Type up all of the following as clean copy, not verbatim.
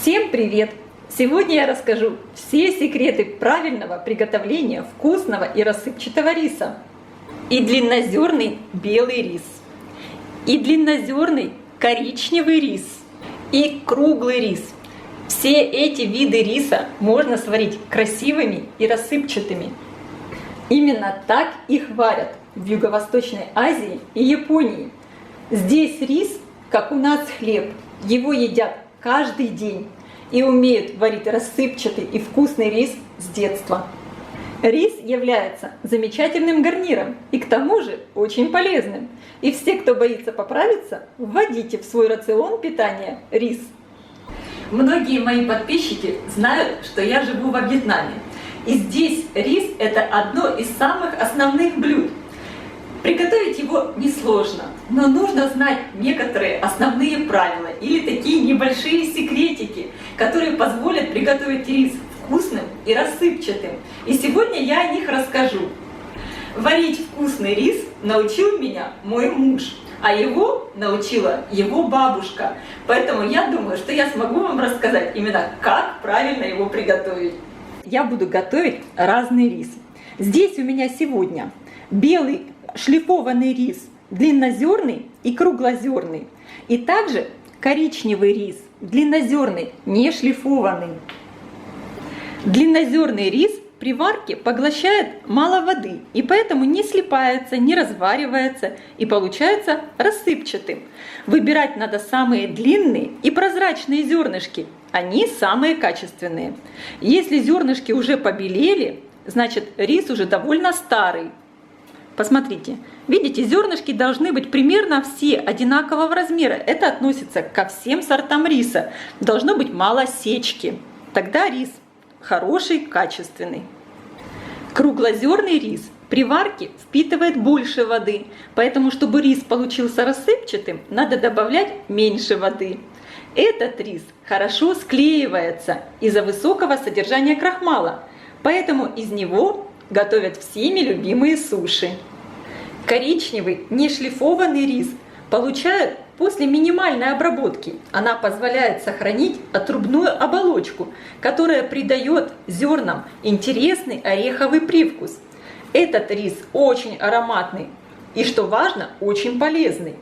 Всем привет! Сегодня я расскажу все секреты правильного приготовления вкусного и рассыпчатого риса. И длиннозерный белый рис, и длиннозерный коричневый рис, и круглый рис. Все эти виды риса можно сварить красивыми и рассыпчатыми. Именно так их варят в Юго-Восточной Азии и Японии. Здесь рис, как у нас хлеб, его едят каждый день и умеют варить рассыпчатый и вкусный рис с детства. Рис является замечательным гарниром и к тому же очень полезным. И все, кто боится поправиться, вводите в свой рацион питания рис. Многие мои подписчики знают, что я живу во Вьетнаме. И здесь рис – это одно из самых основных блюд. Приготовить его несложно, но нужно знать некоторые основные правила или такие небольшие секретики, которые позволят приготовить рис вкусным и рассыпчатым. И сегодня я о них расскажу. Варить вкусный рис научил меня мой муж, а его научила его бабушка. Поэтому я думаю, что я смогу вам рассказать именно, как правильно его приготовить. Я буду готовить разный рис. Здесь у меня сегодня белый шлифованный рис, длиннозерный и круглозерный. И также коричневый рис, длиннозерный, не шлифованный. Длиннозерный рис при варке поглощает мало воды, и поэтому не слипается, не разваривается и получается рассыпчатым. Выбирать надо самые длинные и прозрачные зернышки, они самые качественные. Если зернышки уже побелели, значит рис уже довольно старый. Посмотрите, видите, зернышки должны быть примерно все одинакового размера. Это относится ко всем сортам риса. Должно быть мало сечки. Тогда рис хороший, качественный. Круглозерный рис при варке впитывает больше воды, поэтому, чтобы рис получился рассыпчатым, надо добавлять меньше воды. Этот рис хорошо склеивается из-за высокого содержания крахмала, поэтому из него готовят всеми любимые суши. Коричневый нешлифованный рис получают после минимальной обработки. Она позволяет сохранить отрубную оболочку, которая придает зернам интересный ореховый привкус. Этот рис очень ароматный и, что важно, очень полезный.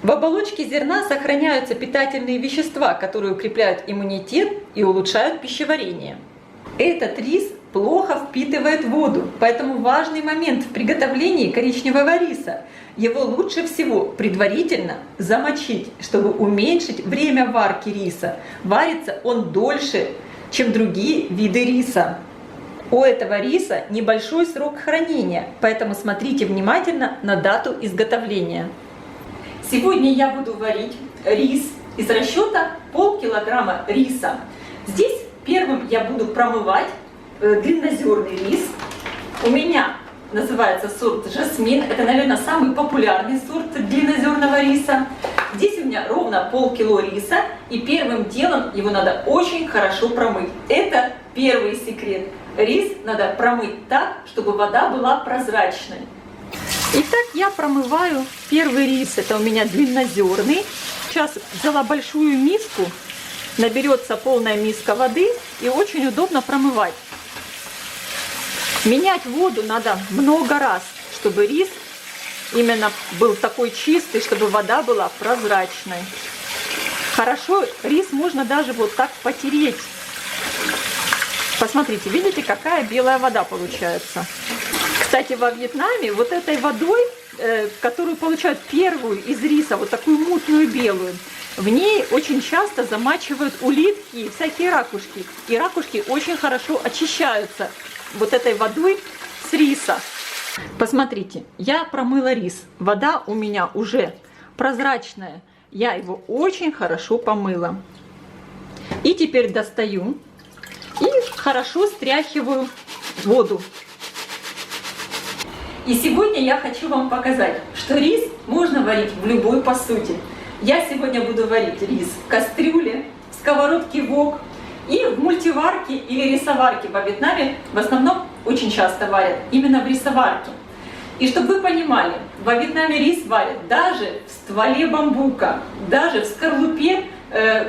В оболочке зерна сохраняются питательные вещества, которые укрепляют иммунитет и улучшают пищеварение. Этот рис плохо впитывает воду, поэтому важный момент в приготовлении коричневого риса. Его лучше всего предварительно замочить, чтобы уменьшить время варки риса. Варится он дольше, чем другие виды риса. У этого риса небольшой срок хранения, поэтому смотрите внимательно на дату изготовления. Сегодня я буду варить рис из расчета полкилограмма риса. Здесь первым я буду промывать длиннозерный рис. У меня называется сорт жасмин. Это, наверное, самый популярный сорт длиннозерного риса. Здесь у меня ровно полкило риса. И первым делом его надо очень хорошо промыть. Это первый секрет. Рис надо промыть так, чтобы вода была прозрачной. Итак, я промываю первый рис. Это у меня длиннозерный. Сейчас взяла большую миску. Наберется полная миска воды и очень удобно промывать. Менять воду надо много раз, чтобы рис именно был такой чистый, чтобы вода была прозрачной. Хорошо, рис можно даже вот так потереть. Посмотрите, видите, какая белая вода получается. Кстати, во Вьетнаме вот этой водой, которую получают первую из риса, вот такую мутную белую, в ней очень часто замачивают улитки и всякие ракушки. И ракушки очень хорошо очищаются вот этой водой с риса. Посмотрите, я промыла рис. Вода у меня уже прозрачная. Я его очень хорошо помыла. И теперь достаю и хорошо стряхиваю воду. И сегодня я хочу вам показать, что рис можно варить в любой посуде. Я сегодня буду варить рис в кастрюле, в сковородке вок и в мультиварке или рисоварке. Во Вьетнаме в основном очень часто варят именно в рисоварке. И чтобы вы понимали, во Вьетнаме рис варят даже в стволе бамбука, даже в скорлупе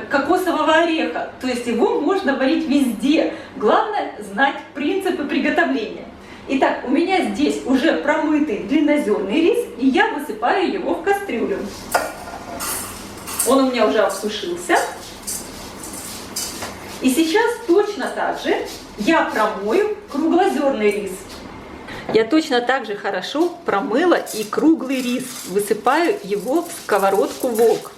кокосового ореха. То есть его можно варить везде. Главное знать принципы приготовления. Итак, у меня здесь уже промытый длиннозерный рис, и я высыпаю его в кастрюлю. Он у меня уже обсушился. И сейчас точно так же я промою круглозерный рис. Я точно так же хорошо промыла и круглый рис. Высыпаю его в сковородку вок.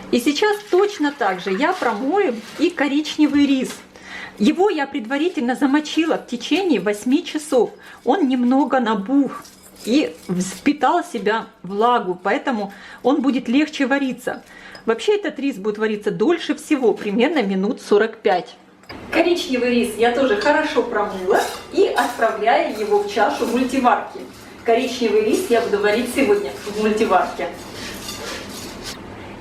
И сейчас точно так же я промою и коричневый рис. Его я предварительно замочила в течение 8 часов. Он немного набух и впитал в себя влагу, поэтому он будет легче вариться. Вообще этот рис будет вариться дольше всего, примерно минут 45. Коричневый рис я тоже хорошо промыла и отправляю его в чашу мультиварки. Коричневый рис я буду варить сегодня в мультиварке.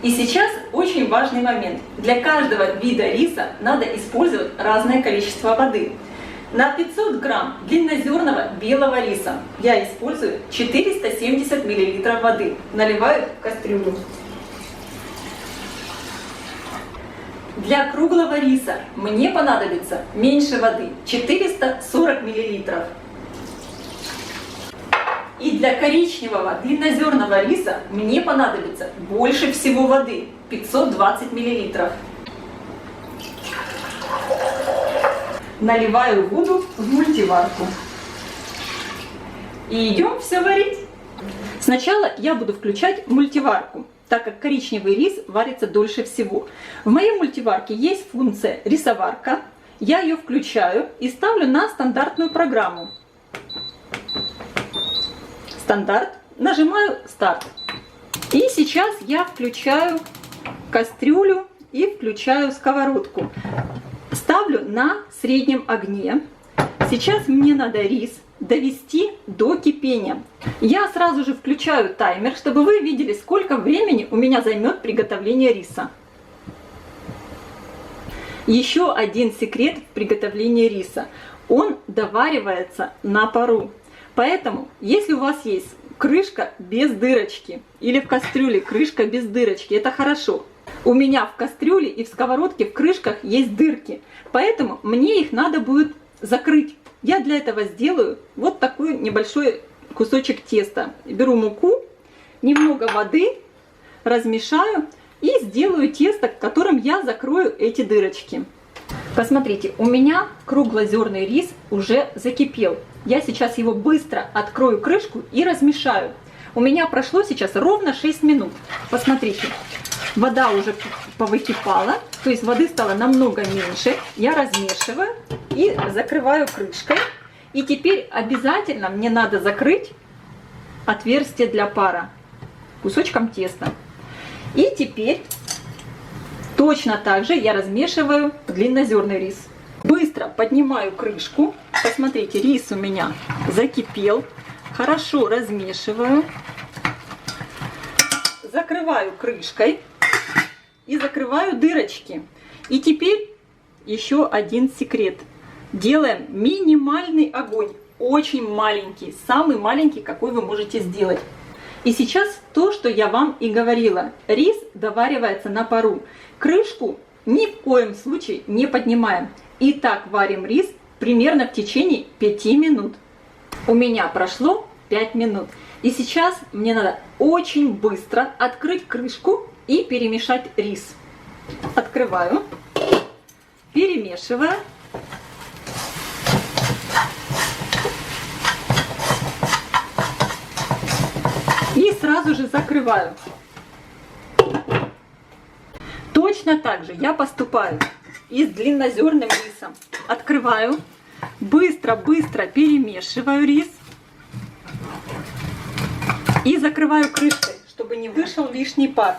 И сейчас очень важный момент. Для каждого вида риса надо использовать разное количество воды. На 500 грамм длиннозерного белого риса я использую 470 мл воды. Наливаю в кастрюлю. Для круглого риса мне понадобится меньше воды, 440 мл. И для коричневого длиннозерного риса мне понадобится больше всего воды, 520 мл. Наливаю воду в мультиварку. И идем все варить. Сначала я буду включать мультиварку, так как коричневый рис варится дольше всего. В моей мультиварке есть функция рисоварка. Я ее включаю и ставлю на стандартную программу. Стандарт. Нажимаю старт. И сейчас я включаю кастрюлю и включаю сковородку. Ставлю на среднем огне. Сейчас мне надо рис довести до кипения. Я сразу же включаю таймер, чтобы вы видели, сколько времени у меня займет приготовление риса. Еще один секрет в приготовлении риса. Он доваривается на пару. Поэтому, если у вас есть крышка без дырочки или в кастрюле крышка без дырочки, это хорошо. У меня в кастрюле и в сковородке в крышках есть дырки, поэтому мне их надо будет закрыть. Я для этого сделаю вот такой небольшой кусочек теста. Беру муку, немного воды, размешаю и сделаю тесто, которым я закрою эти дырочки. Посмотрите, у меня круглозерный рис уже закипел. Я сейчас его быстро открою крышку и размешаю. У меня прошло сейчас ровно 6 минут. Посмотрите, вода уже повыкипала, то есть воды стало намного меньше. Я размешиваю и закрываю крышкой. И теперь обязательно мне надо закрыть отверстие для пара кусочком теста. И теперь точно так же я размешиваю длиннозерный рис. Быстро поднимаю крышку. Посмотрите, рис у меня закипел. Хорошо размешиваю. Закрываю крышкой и закрываю дырочки. И теперь еще один секрет. Делаем минимальный огонь. Очень маленький. Самый маленький, какой вы можете сделать. И сейчас то, что я вам и говорила. Рис доваривается на пару. Крышку ни в коем случае не поднимаем. И так варим рис примерно в течение 5 минут. У меня прошло 5 минут. И сейчас мне надо очень быстро открыть крышку и перемешать рис. Открываю, перемешиваю. И сразу же закрываю. Точно так же я поступаю и с длиннозерным рисом. Открываю, быстро-быстро перемешиваю рис и закрываю крышкой, чтобы не вышел лишний пар.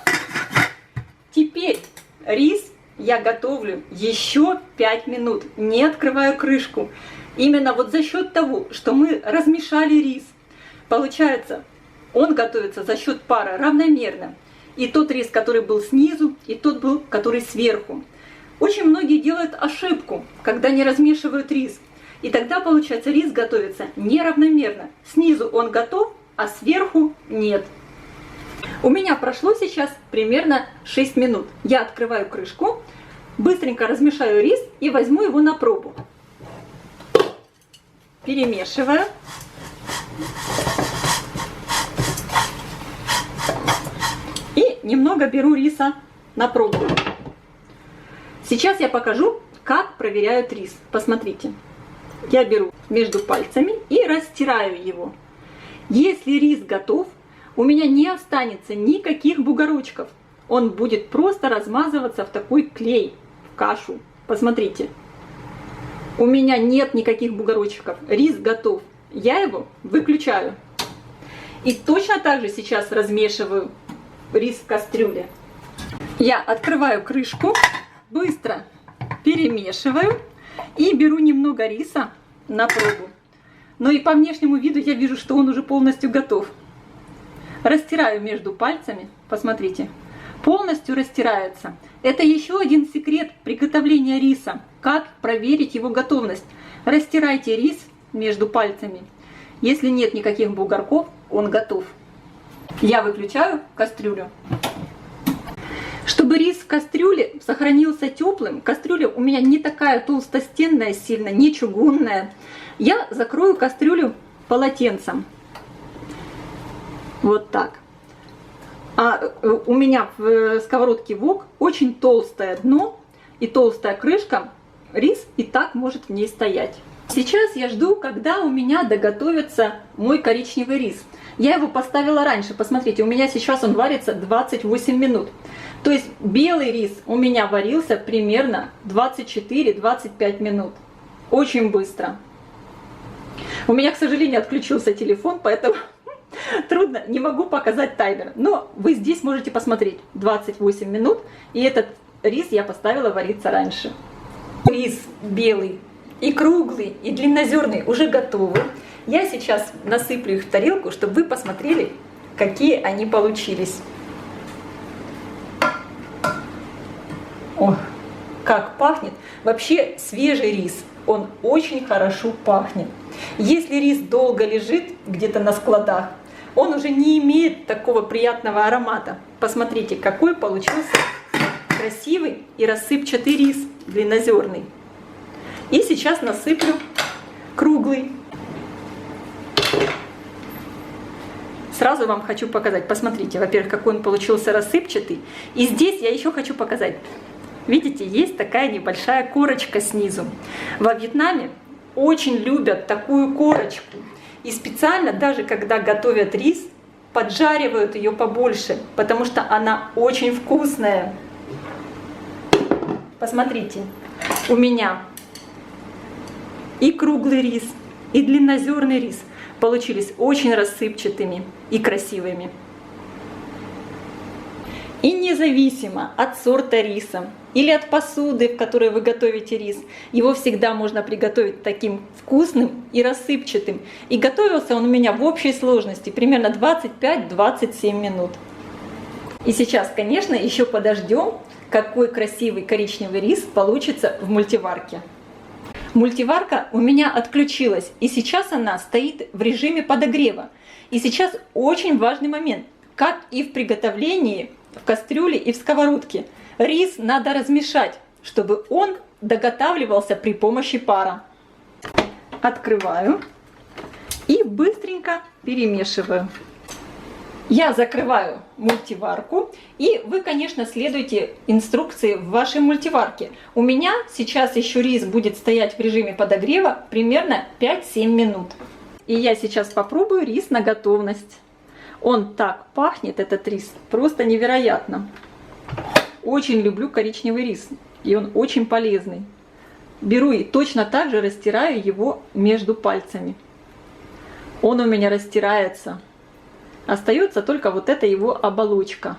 Теперь рис я готовлю еще 5 минут, не открываю крышку. Именно вот за счет того, что мы размешали рис, получается, он готовится за счет пара равномерно. И тот рис, который был снизу, и тот был, который сверху. Очень многие делают ошибку, когда не размешивают рис. И тогда, получается, рис готовится неравномерно. Снизу он готов, а сверху нет. У меня прошло сейчас примерно 6 минут. Я открываю крышку, быстренько размешаю рис и возьму его на пробу. Перемешиваю. И немного беру риса на пробу. Сейчас я покажу, как проверяют рис. Посмотрите. Я беру между пальцами и растираю его. Если рис готов, у меня не останется никаких бугорочков. Он будет просто размазываться в такой клей, в кашу. Посмотрите. У меня нет никаких бугорочков. Рис готов. Я его выключаю. И точно так же сейчас размешиваю рис в кастрюле. Я открываю крышку, быстро перемешиваю и беру немного риса на пробу. Но и по внешнему виду я вижу, что он уже полностью готов. Растираю между пальцами, посмотрите, полностью растирается. Это еще один секрет приготовления риса. Как проверить его готовность? Растирайте рис между пальцами. Если нет никаких бугорков, он готов. Я выключаю кастрюлю. Чтобы рис в кастрюле сохранился теплым, кастрюля у меня не такая толстостенная сильно, не чугунная, я закрою кастрюлю полотенцем. Вот так. А у меня в сковородке вок очень толстое дно и толстая крышка. Рис и так может в ней стоять. Сейчас я жду, когда у меня доготовится мой коричневый рис. Я его поставила раньше. Посмотрите, у меня сейчас он варится 28 минут. То есть белый рис у меня варился примерно 24-25 минут. Очень быстро. У меня, к сожалению, отключился телефон, поэтому трудно, не могу показать таймер. Но вы здесь можете посмотреть 28 минут. И этот рис я поставила вариться раньше. Рис белый и круглый, и длиннозерный уже готовы. Я сейчас насыплю их в тарелку, чтобы вы посмотрели, какие они получились. О, как пахнет! Вообще свежий рис, он очень хорошо пахнет. Если рис долго лежит где-то на складах, он уже не имеет такого приятного аромата. Посмотрите, какой получился красивый и рассыпчатый рис длиннозерный. И сейчас насыплю круглый. Сразу вам хочу показать. Посмотрите, во-первых, какой он получился рассыпчатый. И здесь я еще хочу показать. Видите, есть такая небольшая корочка снизу. Во Вьетнаме очень любят такую корочку. И специально, даже когда готовят рис, поджаривают ее побольше, потому что она очень вкусная. Посмотрите, у меня и круглый рис, и длиннозерный рис получились очень рассыпчатыми и красивыми. И независимо от сорта риса или от посуды, в которой вы готовите рис, его всегда можно приготовить таким вкусным и рассыпчатым. И готовился он у меня в общей сложности примерно 25-27 минут. И сейчас, конечно, еще подождем, какой красивый коричневый рис получится в мультиварке. Мультиварка у меня отключилась, и сейчас она стоит в режиме подогрева. И сейчас очень важный момент, как и в приготовлении в кастрюле и в сковородке. Рис надо размешать, чтобы он доготавливался при помощи пара. Открываю и быстренько перемешиваю. Я закрываю мультиварку, и вы, конечно, следуйте инструкции в вашей мультиварке. У меня сейчас еще рис будет стоять в режиме подогрева примерно 5-7 минут. И я сейчас попробую рис на готовность. Он так пахнет, этот рис, просто невероятно. Очень люблю коричневый рис, и он очень полезный. Беру и точно так же растираю его между пальцами. Он у меня растирается. Остается только вот эта его оболочка.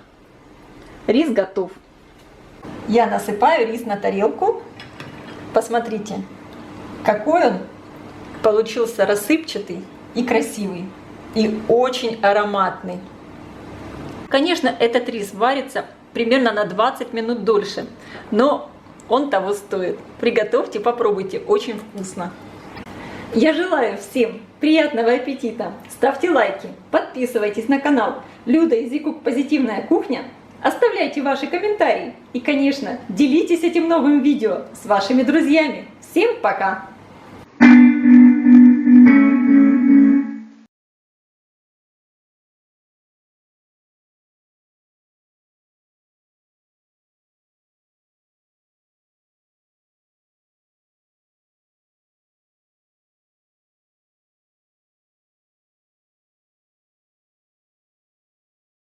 Рис готов. Я насыпаю рис на тарелку. Посмотрите, какой он получился рассыпчатый и красивый. И очень ароматный. Конечно, этот рис варится примерно на 20 минут дольше, но он того стоит. Приготовьте, попробуйте, очень вкусно. Я желаю всем приятного аппетита. Ставьте лайки, подписывайтесь на канал Люда и Зикук Позитивная кухня. Оставляйте ваши комментарии и, конечно, делитесь этим новым видео с вашими друзьями. Всем пока!